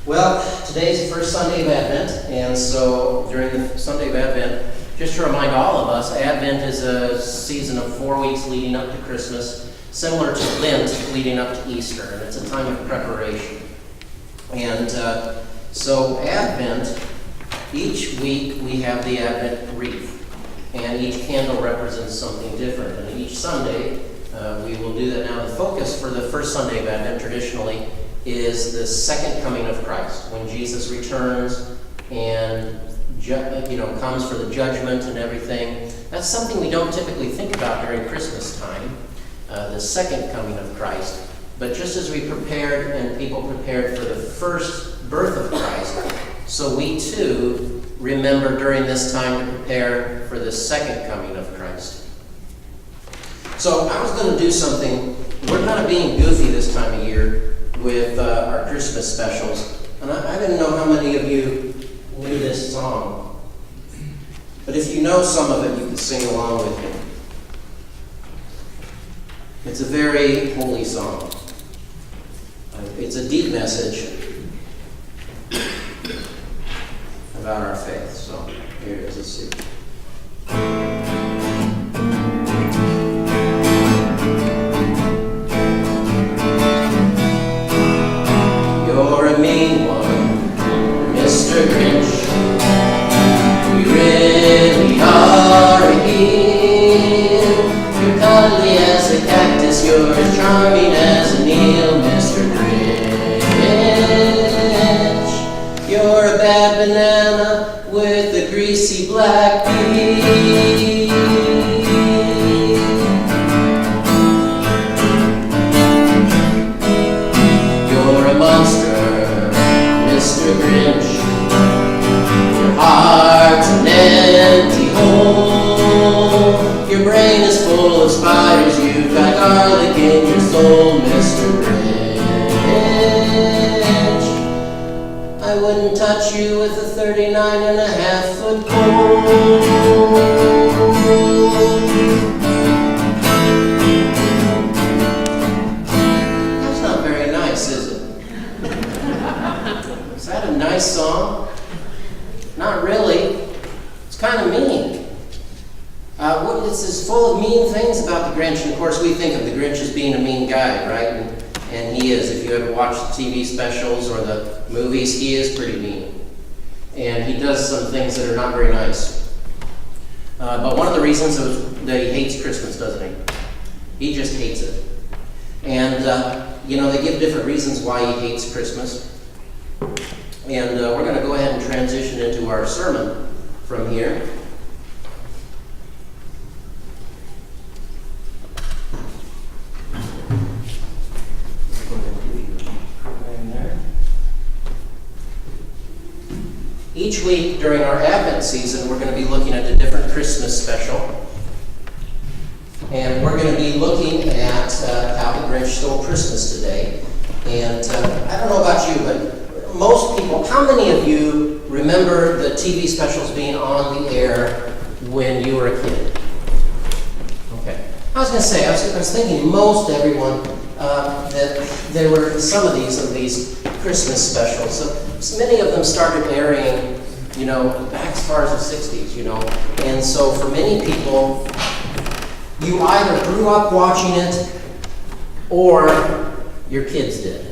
Well, today's the first Sunday of Advent, and so during the Sunday of Advent, just to remind all of us, Advent is a season of 4 weeks leading up to Christmas, similar to Lent leading up to Easter, and it's a time of preparation. And so Advent, each week we have the Advent wreath, and each candle represents something different. And each Sunday, we will do that now. The focus for the first Sunday of Advent traditionally is the second coming of Christ, when Jesus returns and comes for the judgment and everything. That's something we don't typically think about during Christmas time, the second coming of Christ. But just as we prepared and people prepared for the first birth of Christ, so we too remember during this time to prepare for the second coming of Christ. So I was going to do something. We're kind of being goofy this time of year with our Christmas specials. And I didn't know how many of you knew this song. But if you know some of it, you can sing along with me. It's a very holy song. It's a deep message about our faith. So here it is. Let's see. You're a mean one, Mr. Grinch. You really are a heel. You're cuddly as a cactus, you're as charming as an eel, Mr. Grinch. You're a bad banana with a greasy black peel. You're a monster, Mr. Grinch. Your heart's an empty hole. Your brain is full of spiders. You've got garlic in your soul, Mr. Grinch. I wouldn't touch you with a 39.5-foot pole. That's not very nice, is it? Is that a nice song? Not really. It's kind of mean. It's full of mean things about the Grinch. And of course, we think of the Grinch as being a mean guy, right? And he is. If you ever watch the TV specials or the movies, he is pretty mean. And he does some things that are not very nice. But one of the reasons is that he hates Christmas, doesn't he? He just hates it. And, they give different reasons why he hates Christmas. And we're going to go ahead and transition into our sermon from here. Each week during our Advent season, we're going to be looking at a different Christmas special. And we're going to be looking at how the Grinch stole Christmas today. And I don't know about you, but most people, how many of you remember the TV specials being on the air when you were a kid? Okay. I was going to say, I was thinking most everyone that there were some of these Christmas specials. So many of them started airing, back as far as the 60s, And so for many people, you either grew up watching it or your kids did.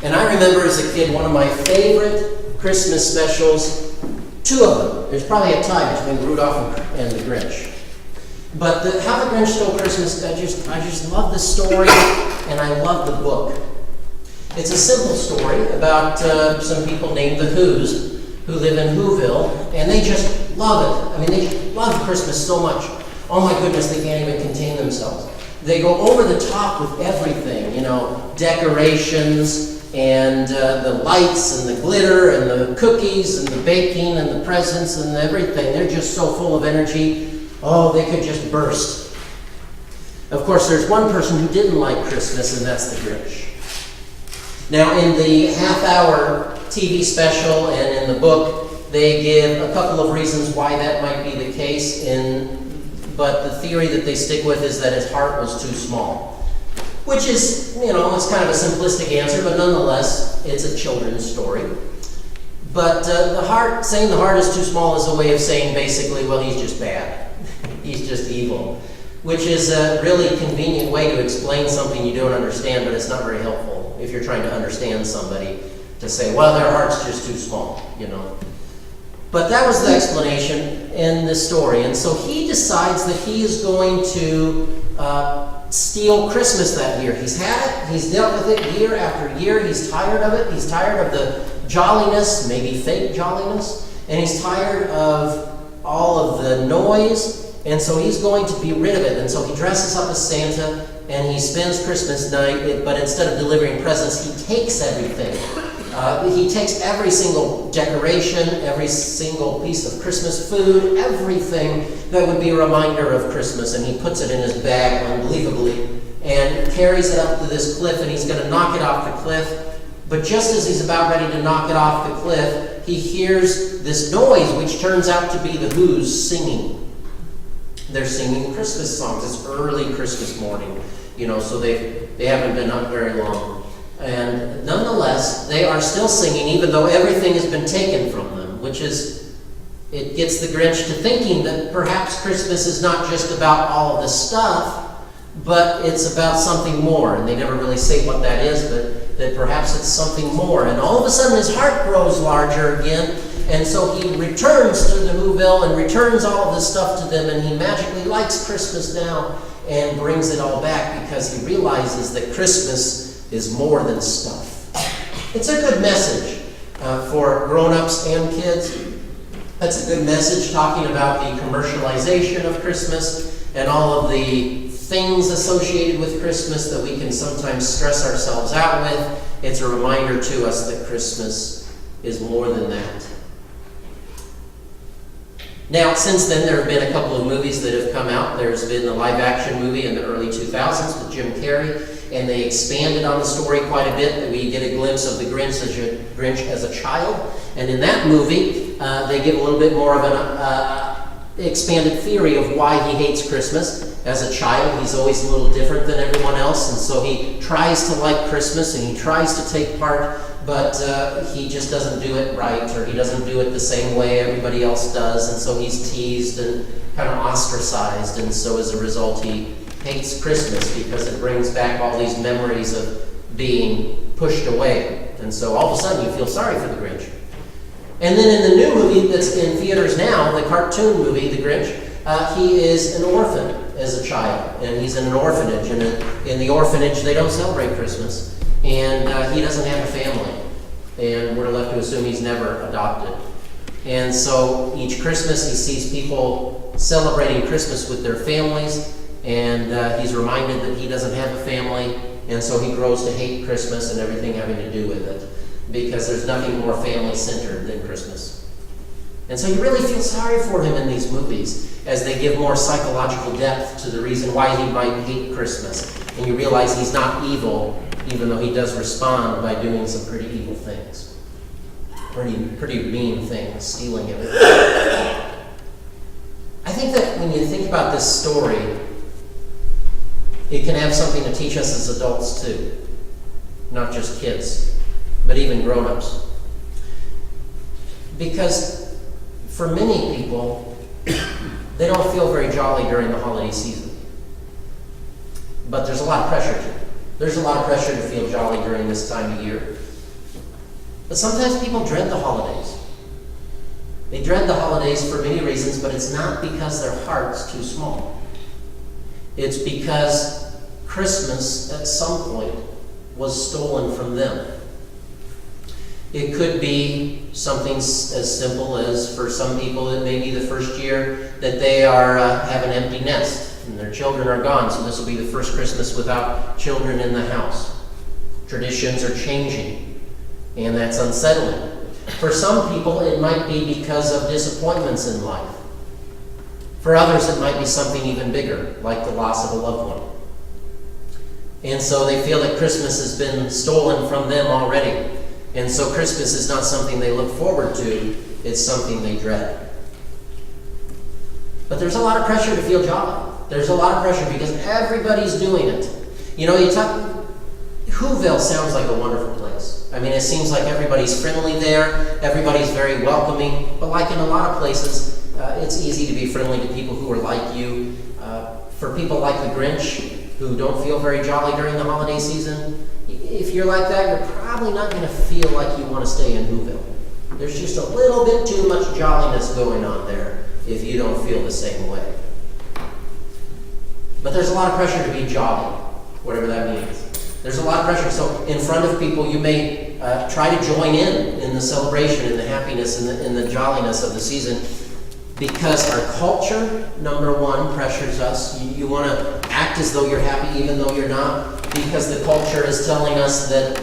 And I remember as a kid, one of my favorite Christmas specials, two of them. There's probably a tie between Rudolph and the Grinch. But How the Grinch Stole Christmas, I just love the story, and I love the book. It's a simple story about some people named the Who's who live in Whoville, and they just love it. I mean, they love Christmas so much. Oh my goodness, they can't even contain themselves. They go over the top with everything, decorations and the lights and the glitter and the cookies and the baking and the presents and everything. They're just so full of energy. Oh, they could just burst. Of course, there's one person who didn't like Christmas, and that's the Grinch. Now, in the half-hour TV special and in the book, they give a couple of reasons why that might be the case, but the theory that they stick with is that his heart was too small. which is, it's kind of a simplistic answer, but nonetheless, it's a children's story. But saying the heart is too small is a way of saying basically, well, he's just bad. He's just evil, which is a really convenient way to explain something you don't understand, but it's not very helpful if you're trying to understand somebody, to say, well, their heart's just too small, But that was the explanation in this story. And so he decides that he is going to steal Christmas that year. He's had it. He's dealt with it year after year. He's tired of it. He's tired of the jolliness, maybe fake jolliness. And he's tired of all of the noise. And so he's going to be rid of it. And so he dresses up as Santa and he spends Christmas night, but instead of delivering presents, he takes everything. He takes every single decoration, every single piece of Christmas food, everything that would be a reminder of Christmas, and he puts it in his bag unbelievably and carries it up to this cliff, and he's going to knock it off the cliff. But just as he's about ready to knock it off the cliff, he hears this noise, which turns out to be the Who's singing. They're singing Christmas songs. It's early Christmas morning, so they haven't been up very long. And nonetheless, they are still singing, even though everything has been taken from them, it gets the Grinch to thinking that perhaps Christmas is not just about all of the stuff, but it's about something more. And they never really say what that is, but that perhaps it's something more. And all of a sudden, his heart grows larger again, and so he returns to the Whoville and returns all of this stuff to them, and he magically likes Christmas now and brings it all back because he realizes that Christmas is more than stuff. It's a good message for grown-ups and kids. That's a good message talking about the commercialization of Christmas and all of the things associated with Christmas that we can sometimes stress ourselves out with. It's a reminder to us that Christmas is more than that. Now, since then, there have been a couple of movies that have come out. There's been the live-action movie in the early 2000s with Jim Carrey, and they expanded on the story quite a bit. We get a glimpse of the Grinch as a child. And in that movie, they give a little bit more of an expanded theory of why he hates Christmas. As a child, he's always a little different than everyone else, and so he tries to like Christmas, and he tries to take part, but he just doesn't do it right, or he doesn't do it the same way everybody else does, and so he's teased and kind of ostracized, and so as a result, he hates Christmas because it brings back all these memories of being pushed away. And so all of a sudden you feel sorry for the Grinch. And then in the new movie that's in theaters now, the cartoon movie, The Grinch, he is an orphan as a child, and he's in an orphanage. And in the orphanage, they don't celebrate Christmas, and he doesn't have a family. And we're left to assume he's never adopted. And so each Christmas, he sees people celebrating Christmas with their families, and he's reminded that he doesn't have a family, and so he grows to hate Christmas and everything having to do with it, because there's nothing more family-centered than Christmas. And so you really feel sorry for him in these movies as they give more psychological depth to the reason why he might hate Christmas. And you realize he's not evil, even though he does respond by doing some pretty evil things. Pretty mean things, stealing everything. I think that when you think about this story, it can have something to teach us as adults too. Not just kids, but even grown-ups. Because for many people, they don't feel very jolly during the holiday season. But there's a lot of pressure to it. There's a lot of pressure to feel jolly during this time of year. But sometimes people dread the holidays. They dread the holidays for many reasons, but it's not because their heart's too small. It's because Christmas, at some point, was stolen from them. It could be something as simple as, for some people, it may be the first year that they have an empty nest and their children are gone, so this will be the first Christmas without children in the house. Traditions are changing, and that's unsettling. For some people, it might be because of disappointments in life. For others, it might be something even bigger, like the loss of a loved one. And so they feel that Christmas has been stolen from them already. And so Christmas is not something they look forward to, it's something they dread. But there's a lot of pressure to feel jolly. There's a lot of pressure because everybody's doing it. You know, Whoville sounds like a wonderful place. I mean, it seems like everybody's friendly there, everybody's very welcoming, but like in a lot of places, it's easy to be friendly to people who are like you. For people like the Grinch, who don't feel very jolly during the holiday season, if you're like that, you're probably not going to feel like you want to stay in Whoville. There's just a little bit too much jolliness going on there if you don't feel the same way. But there's a lot of pressure to be jolly, whatever that means. There's a lot of pressure. So in front of people, you may try to join in the celebration, in the happiness, in the jolliness of the season, because our culture, number one, pressures us. You want to act as though you're happy even though you're not, because the culture is telling us that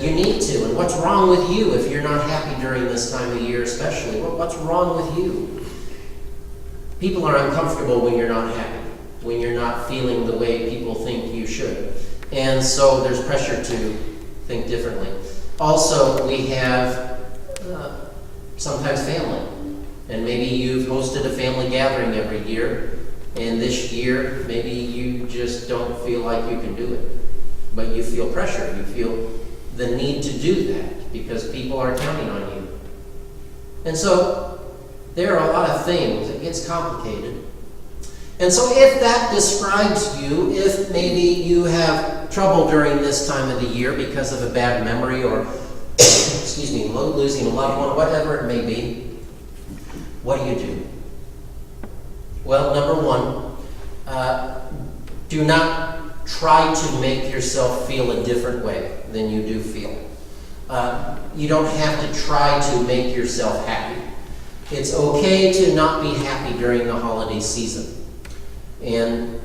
you need to. And what's wrong with you if you're not happy during this time of year especially? What's wrong with you? People are uncomfortable when you're not happy, when you're not feeling the way people think you should. And so there's pressure to think differently. Also, we have sometimes family. And maybe you've hosted a family gathering every year, and this year maybe you just don't feel like you can do it. But you feel pressure, you feel the need to do that because people are counting on you. And so there are a lot of things. It gets complicated. And so if that describes you, if maybe you have trouble during this time of the year because of a bad memory or losing a loved one, whatever it may be, what do? Well, number one, do not try to make yourself feel a different way than you do feel. You don't have to try to make yourself happy. It's okay to not be happy during the holiday season. And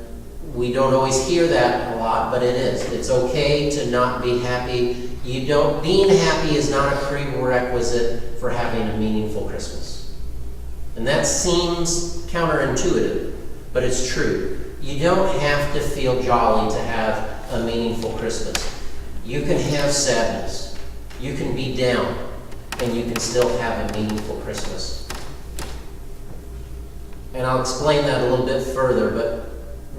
we don't always hear that a lot, but it is. It's okay to not be happy. Being happy is not a prerequisite for having a meaningful Christmas. And that seems counterintuitive, but it's true. You don't have to feel jolly to have a meaningful Christmas. You can have sadness. You can be down, and you can still have a meaningful Christmas. And I'll explain that a little bit further, but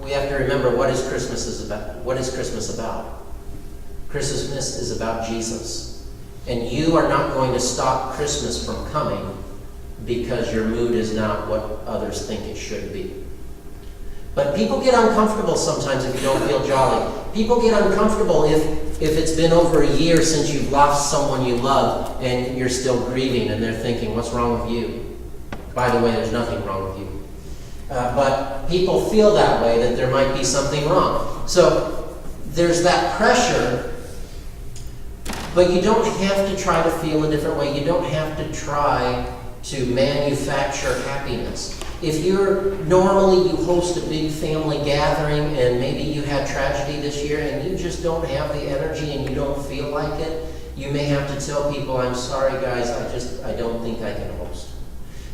we have to remember what Christmas is about. What is Christmas about? Christmas is about Jesus. And you are not going to stop Christmas from coming because your mood is not what others think it should be. But people get uncomfortable sometimes if you don't feel jolly. People get uncomfortable if it's been over a year since you've lost someone you love and you're still grieving and they're thinking, what's wrong with you? By the way, there's nothing wrong with you. But people feel that way, that there might be something wrong. So there's that pressure, but you don't have to try to feel a different way. You don't have to try to manufacture happiness. If normally you host a big family gathering and maybe you had tragedy this year and you just don't have the energy and you don't feel like it, you may have to tell people, I'm sorry guys, I don't think I can host.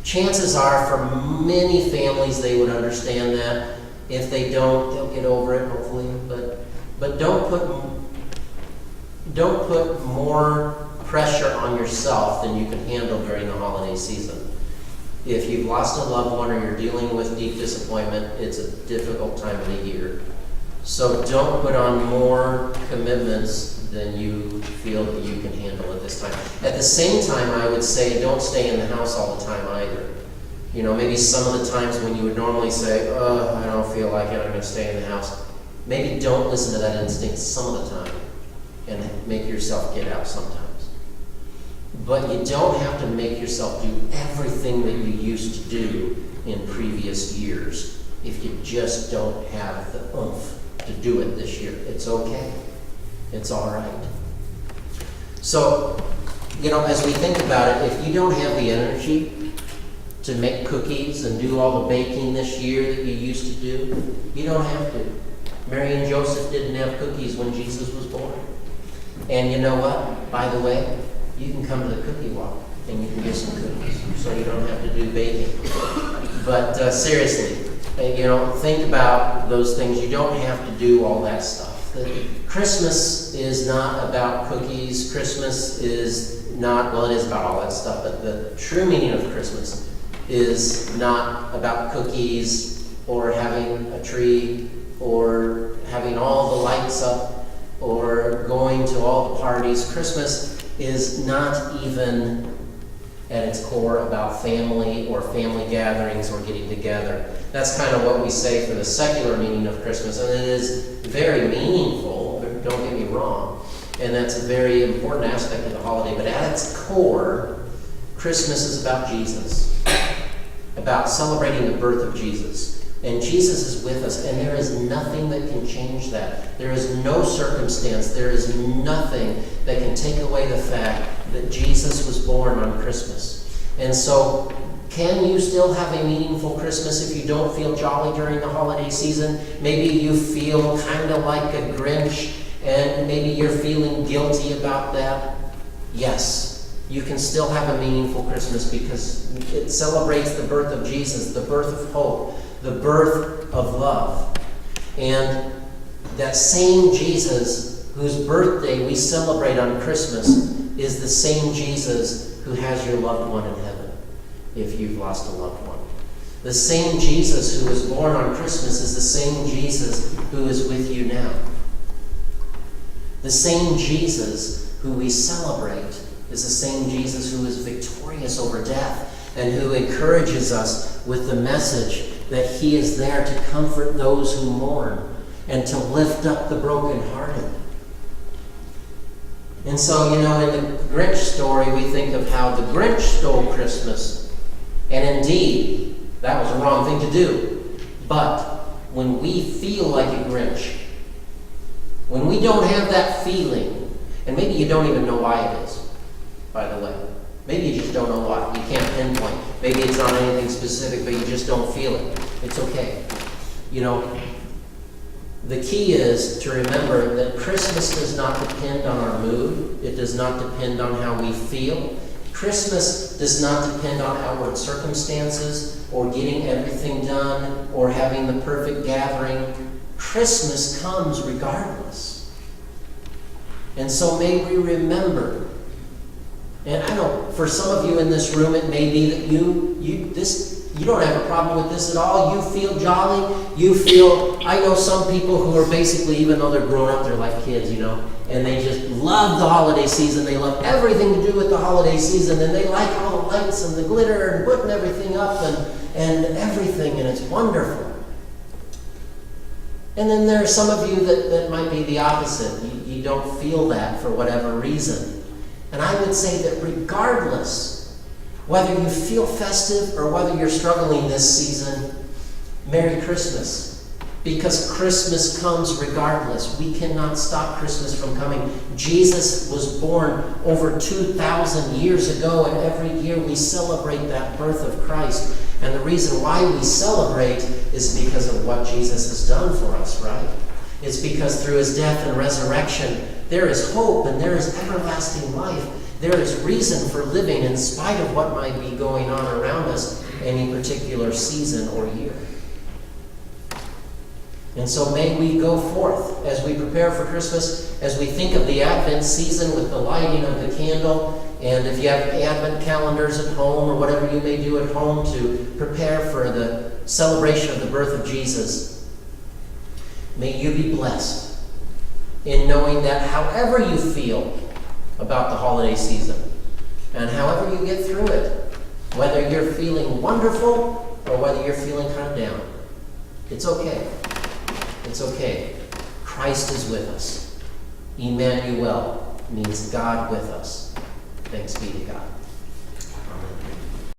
Chances are for many families they would understand that. If they don't, they'll get over it hopefully, but don't put more pressure on yourself than you can handle during the holiday season. If you've lost a loved one or you're dealing with deep disappointment, it's a difficult time of the year. So don't put on more commitments than you feel that you can handle at this time. At the same time, I would say don't stay in the house all the time either. You know, maybe some of the times when you would normally say, I don't feel like it, I'm going to stay in the house. Maybe don't listen to that instinct some of the time and make yourself get out sometimes. But you don't have to make yourself do everything that you used to do in previous years if you just don't have the oomph to do it this year. It's okay. It's all right. So, as we think about it, if you don't have the energy to make cookies and do all the baking this year that you used to do, you don't have to. Mary and Joseph didn't have cookies when Jesus was born. And you know what? By the way, you can come to the cookie walk and you can get some cookies, so you don't have to do baking. But seriously, think about those things. You don't have to do all that stuff. Christmas is not about cookies. Christmas is not, it is about all that stuff, but the true meaning of Christmas is not about cookies or having a tree or having all the lights up, or going to all the parties. Christmas is not even at its core about family or family gatherings or getting together. That's kind of what we say for the secular meaning of Christmas, and it is very meaningful, don't get me wrong, and that's a very important aspect of the holiday, but at its core, Christmas is about Jesus, about celebrating the birth of Jesus. And Jesus is with us, and there is nothing that can change that. There is no circumstance, there is nothing that can take away the fact that Jesus was born on Christmas. And so, can you still have a meaningful Christmas if you don't feel jolly during the holiday season? Maybe you feel kind of like a Grinch, and maybe you're feeling guilty about that. Yes, you can still have a meaningful Christmas because it celebrates the birth of Jesus, the birth of hope, the birth of love. And that same Jesus whose birthday we celebrate on Christmas is the same Jesus who has your loved one in heaven if you've lost a loved one. The same Jesus who was born on Christmas is the same Jesus who is with you now. The same Jesus who we celebrate is the same Jesus who is victorious over death and who encourages us with the message that he is there to comfort those who mourn and to lift up the brokenhearted. And so, in the Grinch story, we think of how the Grinch stole Christmas. And indeed, that was a wrong thing to do. But when we feel like a Grinch, when we don't have that feeling, and maybe you don't even know why it is, by the way. Maybe you just don't know why. You can't pinpoint. Maybe it's not anything specific, but you just don't feel it. It's okay. The key is to remember that Christmas does not depend on our mood. It does not depend on how we feel. Christmas does not depend on outward circumstances or getting everything done or having the perfect gathering. Christmas comes regardless. And so may we remember. And I know for some of you in this room, it may be that you don't have a problem with this at all. You feel jolly. I know some people who are basically, even though they're grown up, they're like kids, and they just love the holiday season. They love everything to do with the holiday season, and they like all the lights and the glitter and putting everything up and everything, and it's wonderful. And then there are some of you that might be the opposite. You don't feel that for whatever reason. And I would say that regardless, whether you feel festive or whether you're struggling this season, Merry Christmas. Because Christmas comes regardless. We cannot stop Christmas from coming. Jesus was born over 2,000 years ago, and every year we celebrate that birth of Christ. And the reason why we celebrate is because of what Jesus has done for us, right? It's because through his death and resurrection, there is hope and there is everlasting life. There is reason for living in spite of what might be going on around us any particular season or year. And so may we go forth as we prepare for Christmas, as we think of the Advent season with the lighting of the candle, and if you have Advent calendars at home or whatever you may do at home to prepare for the celebration of the birth of Jesus, may you be blessed in knowing that however you feel about the holiday season, and however you get through it, whether you're feeling wonderful or whether you're feeling kind of down, it's okay. It's okay. Christ is with us. Emmanuel means God with us. Thanks be to God.